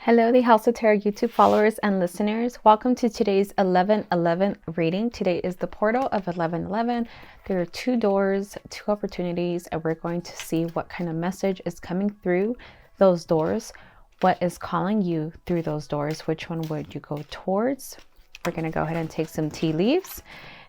Hello, the House of Tarot YouTube followers and listeners. Welcome to today's 11/11 reading. Today is the portal of 11/11. There are two doors, two opportunities, and we're going to see what kind of message is coming through those doors. What is calling you through those doors? Which one would you go towards? We're going to go ahead and take some tea leaves.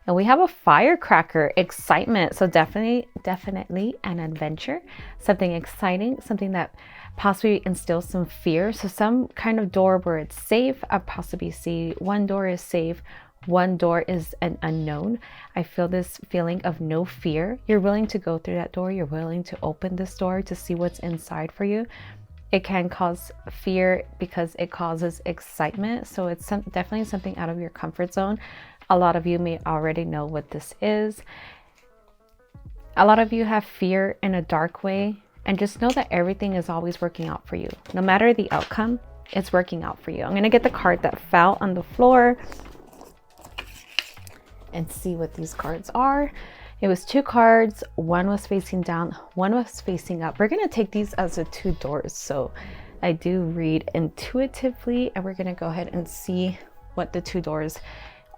And we have a firecracker, excitement. So definitely an adventure, something exciting, something that possibly instills some fear. So some kind of door where it's safe. I possibly see one door is safe, one door is an unknown. I feel this feeling of no fear. You're willing to go through that door. You're willing to open this door to see what's inside for you. It can cause fear because it causes excitement. So it's definitely something out of your comfort zone. A lot of you may already know what this is. A lot of you have fear in a dark way, and just know that everything is always working out for you. No matter the outcome, it's working out for you. I'm going to get the card that fell on the floor and see what these cards are. It was two cards. One was facing down, one was facing up. We're going to take these as the two doors. So I do read intuitively, and we're going to go ahead and see what the two doors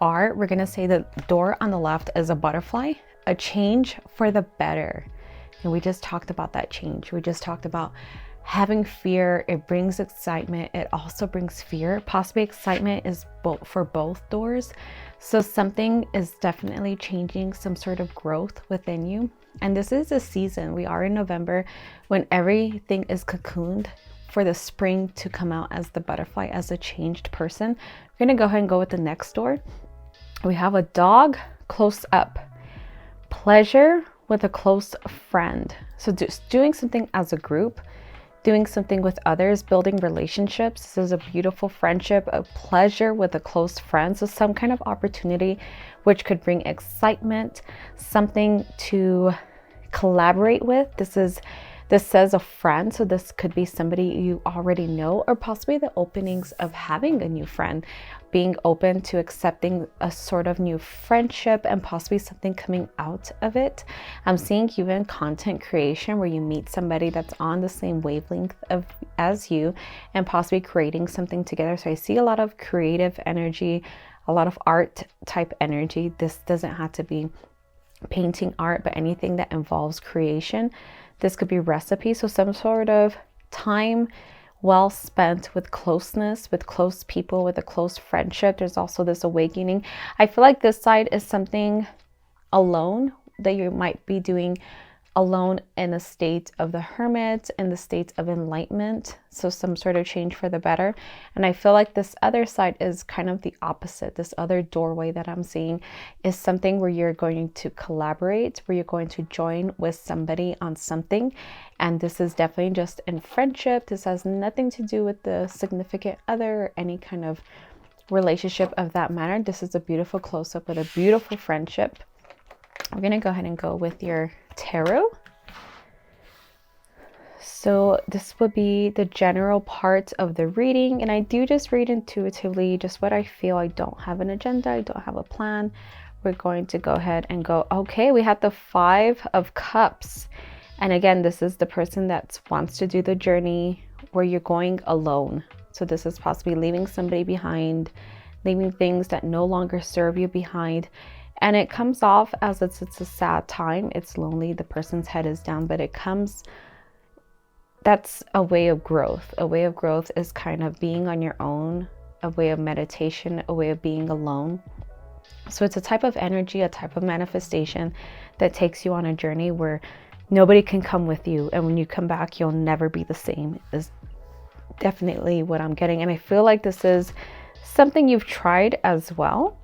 are. We're going to say the door on the left is a butterfly, a change for the better. And we just talked about that change. We just talked about having fear. It brings excitement. It also brings fear. Possibly excitement is for both doors. So something is definitely changing, some sort of growth within you. And this is a season. We are in November when everything is cocooned for the spring to come out as the butterfly, as a changed person. We're going to go ahead and go with the next door. We have a dog close up, pleasure with a close friend. So just doing something as a group, doing something with others, building relationships. This is a beautiful friendship, a pleasure with a close friend. So some kind of opportunity which could bring excitement, something to collaborate with. This says a friend, so this could be somebody you already know, or possibly the openings of having a new friend, being open to accepting a sort of new friendship and possibly something coming out of it. I'm seeing even content creation where you meet somebody that's on the same wavelength as you and possibly creating something together. So I see a lot of creative energy, a lot of art type energy. This doesn't have to be painting art, but anything that involves creation. This could be recipe, so some sort of time well spent with closeness, with close people, with a close friendship. There's also this awakening. I feel like this side is something alone that you might be doing alone in a state of the hermit, in the state of enlightenment. So some sort of change for the better. And I feel like this other side is kind of the opposite. This other doorway that I'm seeing is something where you're going to collaborate, where you're going to join with somebody on something. And this is definitely just in friendship. This has nothing to do with the significant other or any kind of relationship of that matter. This is a beautiful close-up with a beautiful friendship. We're going to go ahead and go with your tarot. So this would be the general part of the reading, and I do just read intuitively, just what I feel. I don't have an agenda, I don't have a plan. We're going to go ahead and go, okay, we had the 5 of Cups. And again, this is the person that wants to do the journey where you're going alone. So this is possibly leaving somebody behind, leaving things that no longer serve you behind. And it comes off as it's a sad time. It's lonely. The person's head is down, but that's a way of growth. A way of growth is kind of being on your own, a way of meditation, a way of being alone. So it's a type of energy, a type of manifestation that takes you on a journey where nobody can come with you. And when you come back, you'll never be the same, is definitely what I'm getting. And I feel like this is something you've tried as well.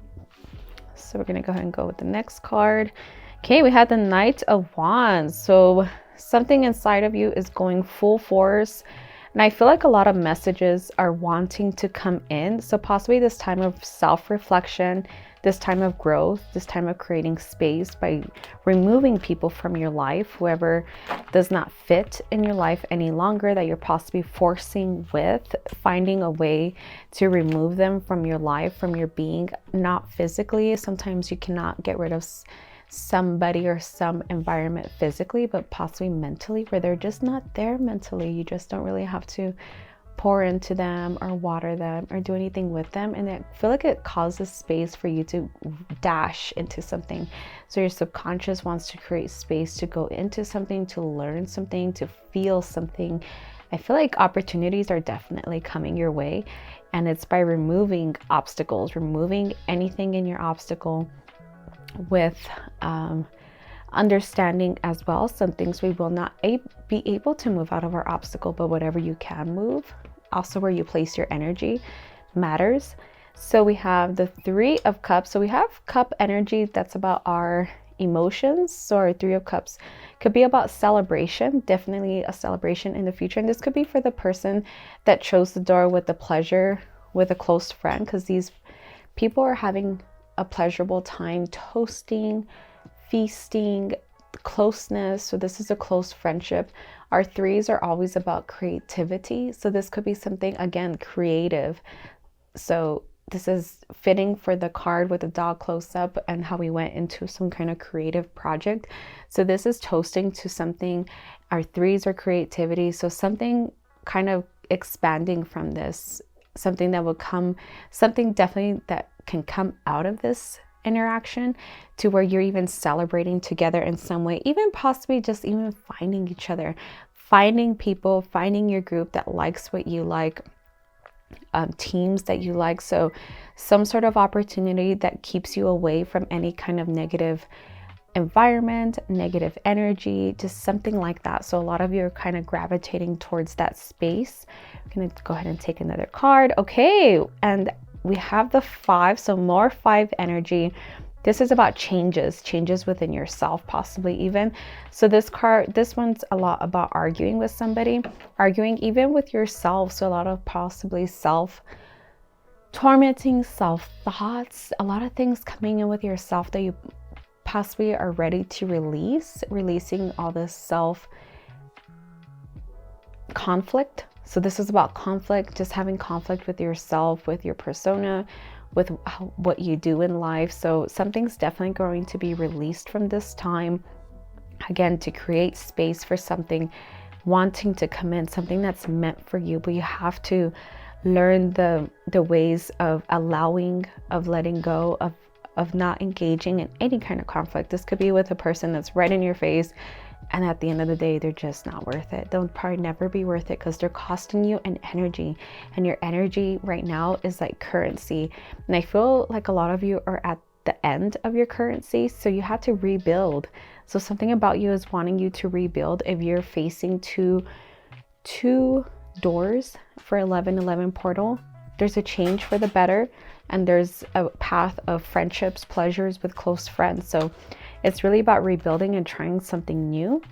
So we're going to go ahead and go with the next card. Okay, we had the Knight of Wands. So something inside of you is going full force. And I feel like a lot of messages are wanting to come in. So possibly this time of self-reflection, this time of growth, this time of creating space by removing people from your life, whoever does not fit in your life any longer, that you're possibly forcing with, finding a way to remove them from your life, from your being, not physically. Sometimes you cannot get rid of somebody or some environment physically, but possibly mentally, where they're just not there mentally. You just don't really have to pour into them or water them or do anything with them. And I feel like it causes space for you to dash into something. So your subconscious wants to create space to go into something, to learn something, to feel something. I feel like opportunities are definitely coming your way, and it's by removing obstacles, removing anything in your obstacle with understanding as well. Some things we will not be able to move out of our obstacle, but whatever you can move, also where you place your energy matters. So we have the Three of Cups. So we have cup energy, that's about our emotions. So our Three of Cups could be about celebration, definitely a celebration in the future. And this could be for the person that chose the door with the pleasure with a close friend, because these people are having a pleasurable time toasting, feasting, closeness. So this is a close friendship. Our threes are always about creativity. So this could be something, again, creative. So this is fitting for the card with the dog close up and how we went into some kind of creative project. So this is toasting to something. Our threes are creativity. So something kind of expanding from this, something that will come, something definitely that can come out of this interaction to where you're even celebrating together in some way, even possibly just even finding each other, finding people, finding your group that likes what you like, teams that you like. So some sort of opportunity that keeps you away from any kind of negative environment, negative energy, just something like that. So a lot of you are kind of gravitating towards that space. I'm going to go ahead and take another card. Okay, and we have the Five, so more Five energy. This is about changes within yourself, possibly even. So this card, this one's a lot about arguing with somebody, arguing even with yourself. So a lot of possibly self-tormenting self-thoughts, a lot of things coming in with yourself that you possibly are ready to releasing all this self-conflict. So this is about conflict, just having conflict with yourself, with your persona, with what you do in life. So something's definitely going to be released from this time, again, to create space for something wanting to come in, something that's meant for you. But you have to learn the ways of allowing, of letting go, of not engaging in any kind of conflict. This could be with a person that's right in your face, and at the end of the day, they're just not worth it. They'll probably never be worth it because they're costing you an energy. And your energy right now is like currency. And I feel like a lot of you are at the end of your currency. So you have to rebuild. So something about you is wanting you to rebuild. If you're facing two doors for 1111 portal, there's a change for the better. And there's a path of friendships, pleasures with close friends. So it's really about rebuilding and trying something new.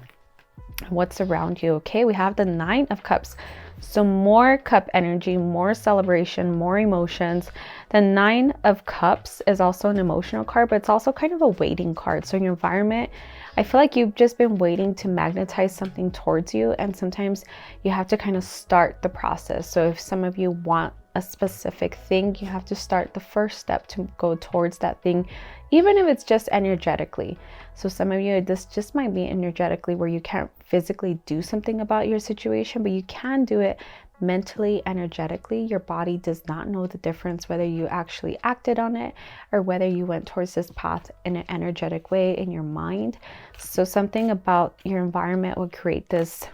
What's around you? Okay, we have the Nine of Cups. So more cup energy, more celebration, more emotions. The Nine of Cups is also an emotional card, but it's also kind of a waiting card. So your environment, I feel like you've just been waiting to magnetize something towards you. And sometimes you have to kind of start the process. So if some of you want a specific thing, you have to start the first step to go towards that thing, even if it's just energetically. So some of you, this just might be energetically where you can't physically do something about your situation, but you can do it mentally, energetically. Your body does not know the difference whether you actually acted on it or whether you went towards this path in an energetic way in your mind. So something about your environment will create this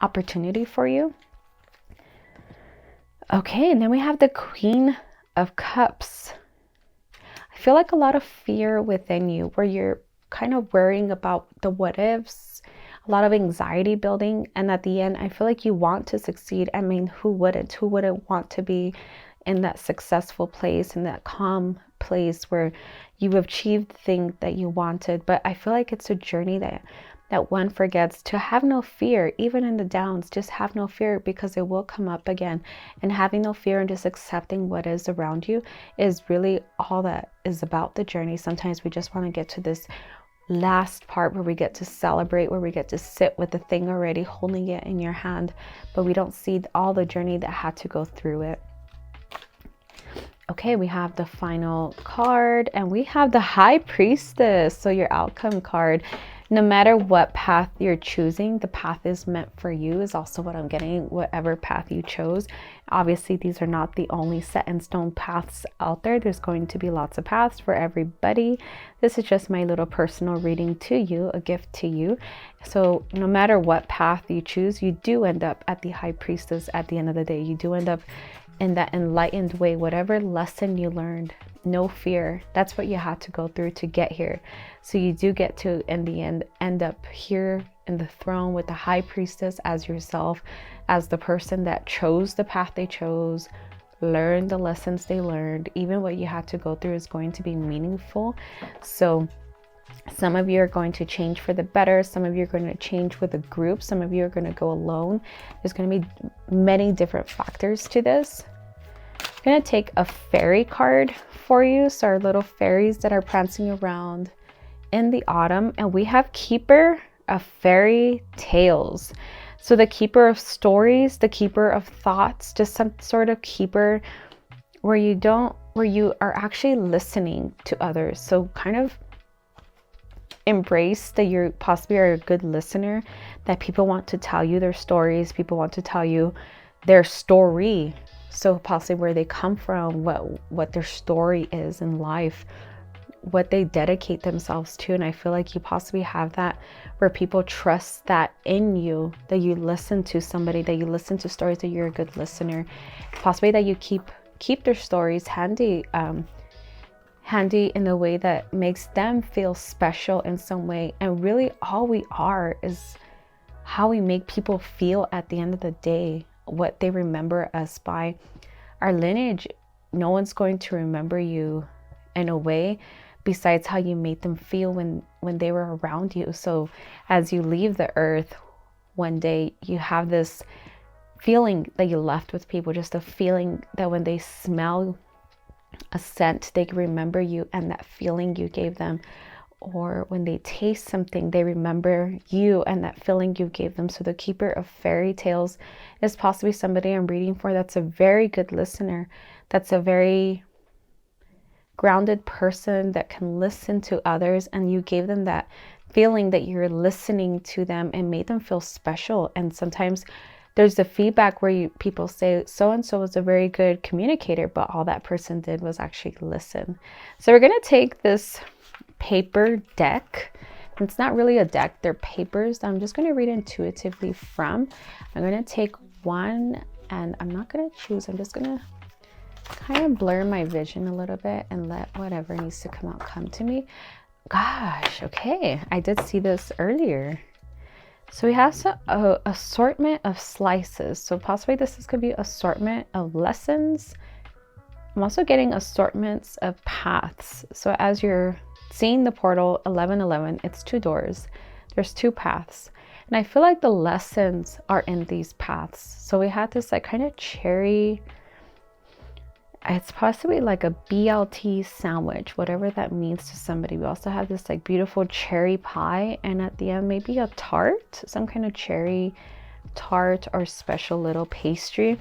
opportunity for you. Okay, and then we have the Queen of Cups. I feel like a lot of fear within you where you're kind of worrying about the what ifs, a lot of anxiety building. And at the end, I feel like you want to succeed. I mean, who wouldn't? Who wouldn't want to be in that successful place, in that calm place where you've achieved the thing that you wanted? But I feel like it's a journey that one forgets to have no fear, even in the downs. Just have no fear, because it will come up again. And having no fear and just accepting what is around you is really all that is about the journey. Sometimes we just want to get to this last part where we get to celebrate, where we get to sit with the thing already, holding it in your hand, but we don't see all the journey that had to go through it. Okay, we have the final card, and we have the High Priestess. So your outcome card. No matter what path you're choosing, the path is meant for you is also what I'm getting, whatever path you chose. Obviously, these are not the only set in stone paths out there. There's going to be lots of paths for everybody. This is just my little personal reading to you, a gift to you. So no matter what path you choose, you do end up at the high priestess at the end of the day. You do end up in that enlightened way, whatever lesson you learned. No fear. That's what you had to go through to get here. So you do get to, in the end up here in the throne with the high priestess as yourself, as the person that chose the path they chose, learned the lessons they learned. Even what you had to go through is going to be meaningful. So some of you are going to change for the better. Some of you are going to change with a group. Some of you are going to go alone. There's going to be many different factors to this. I'm going to take a fairy card for you. So our little fairies that are prancing around in the autumn. And we have Keeper of Fairy Tales. So the keeper of stories, the keeper of thoughts, just some sort of keeper where you are actually listening to others. So kind of embrace that you possibly are a good listener, that people want to tell you their stories, people want to tell you their story, so possibly where they come from, what their story is in life, what they dedicate themselves to. And I feel like you possibly have that where people trust that in you, that you listen to somebody, that you listen to stories, that you're a good listener, possibly that you keep their stories handy in a way that makes them feel special in some way. And really all we are is how we make people feel at the end of the day, what they remember us by. Our lineage, no one's going to remember you in a way besides how you made them feel when they were around you. So as you leave the earth one day, you have this feeling that you left with people, just a feeling that when they smell a scent, they can remember you and that feeling you gave them. Or when they taste something, they remember you and that feeling you gave them. So the keeper of fairy tales is possibly somebody I'm reading for that's a very good listener, that's a very grounded person that can listen to others, and you gave them that feeling that you're listening to them and made them feel special. And sometimes there's the feedback where people say so-and-so was a very good communicator, but all that person did was actually listen. So we're going to take this paper deck. It's not really a deck, they're papers that I'm just going to read intuitively from. I'm going to take one, and I'm not going to choose. I'm just going to kind of blur my vision a little bit and let whatever needs to come out come to me. Gosh, okay, I did see this earlier. So we have a assortment of slices. So possibly this could be assortment of lessons. I'm also getting assortments of paths. So as you're seeing the portal 1111, it's 2 doors. There's 2 paths. And I feel like the lessons are in these paths. So we had this like kind of cherry, it's possibly like a BLT sandwich, whatever that means to somebody. We also have this like beautiful cherry pie, and at the end maybe a tart, some kind of cherry tart or special little pastry.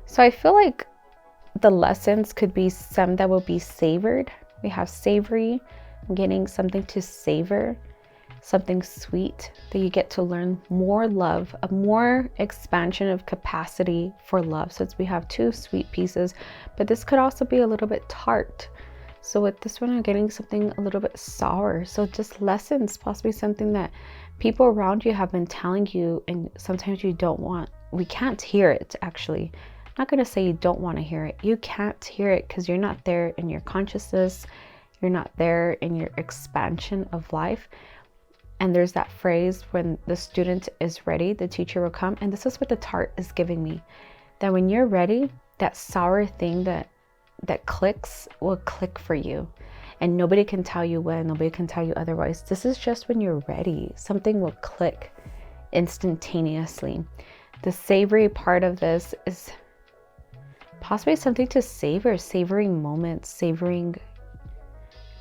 So I feel like the lessons could be some that will be savored. We have savory. I'm getting something to savor, something sweet that you get to learn more love, a more expansion of capacity for love. So we have 2 sweet pieces, but this could also be a little bit tart. So with this one, I'm getting something a little bit sour. So just lessons, possibly something that people around you have been telling you, and sometimes you don't want, we can't hear it actually. I'm not going to say you don't want to hear it. You can't hear it because you're not there in your consciousness. You're not there in your expansion of life. And there's that phrase, when the student is ready, the teacher will come. And this is what the tart is giving me. That when you're ready, that sour thing that clicks will click for you. And nobody can tell you when, nobody can tell you otherwise. This is just when you're ready. Something will click instantaneously. The savory part of this is possibly something to savor, savoring moments, savoring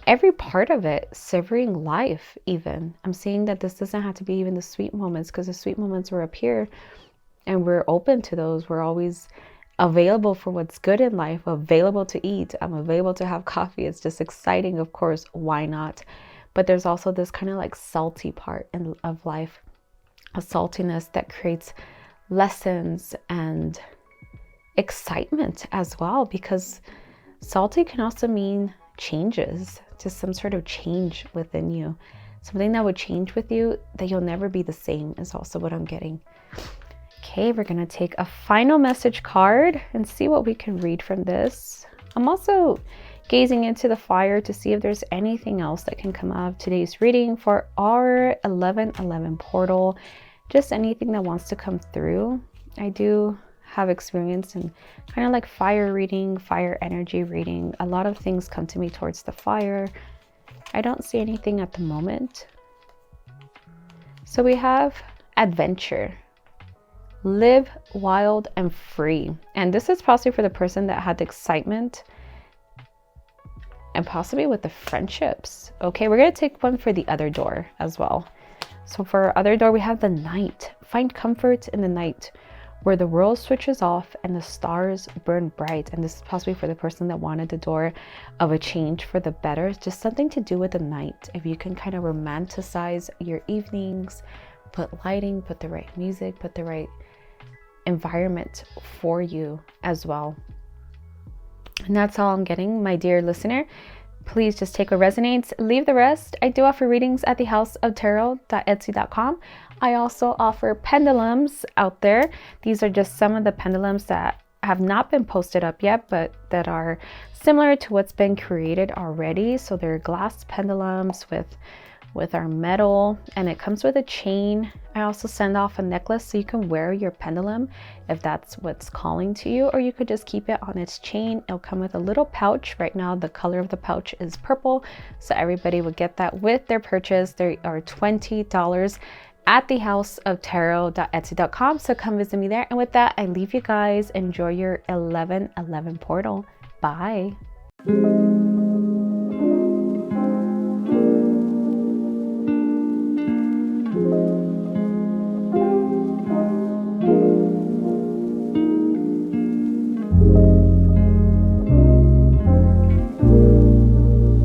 every part of it, savoring life even. I'm seeing that this doesn't have to be even the sweet moments, because the sweet moments were up here and we're open to those. We're always available for what's good in life, available to eat. I'm available to have coffee. It's just exciting, of course. Why not? But there's also this kind of like salty part of life, a saltiness that creates lessons and excitement as well, because salty can also mean changes, to some sort of change within you. Something that would change with you, that you'll never be the same, is also what I'm getting. Okay, we're gonna take a final message card and see what we can read from this. I'm also gazing into the fire to see if there's anything else that can come out of today's reading for our 1111 portal. Just anything that wants to come through. I do have experience in kind of like fire reading, fire energy reading. A lot of things come to me towards the fire. I don't see anything at the moment. So we have adventure. Live wild and free. And this is possibly for the person that had the excitement and possibly with the friendships. Okay, we're going to take one for the other door as well. So for our other door, we have the night. Find comfort in the night, where the world switches off and the stars burn bright. And this is possibly for the person that wanted the door of a change for the better. It's just something to do with the night. If you can kind of romanticize your evenings, put lighting, put the right music, put the right environment for you as well. And that's all I'm getting, my dear listener. Please just take what resonates, leave the rest. I do offer readings at thehouseoftarot.etsy.com. I also offer pendulums out there. These are just some of the pendulums that have not been posted up yet, but that are similar to what's been created already. So they're glass pendulums with our metal, and it comes with a chain. I also send off a necklace so you can wear your pendulum if that's what's calling to you, or you could just keep it on its chain. It'll come with a little pouch. Right now the color of the pouch is purple, so everybody would get that with their purchase. They are $20 at thehouseoftarot.etsy.com, so come visit me there. And with that, I leave you guys. Enjoy your 1111 portal. Bye.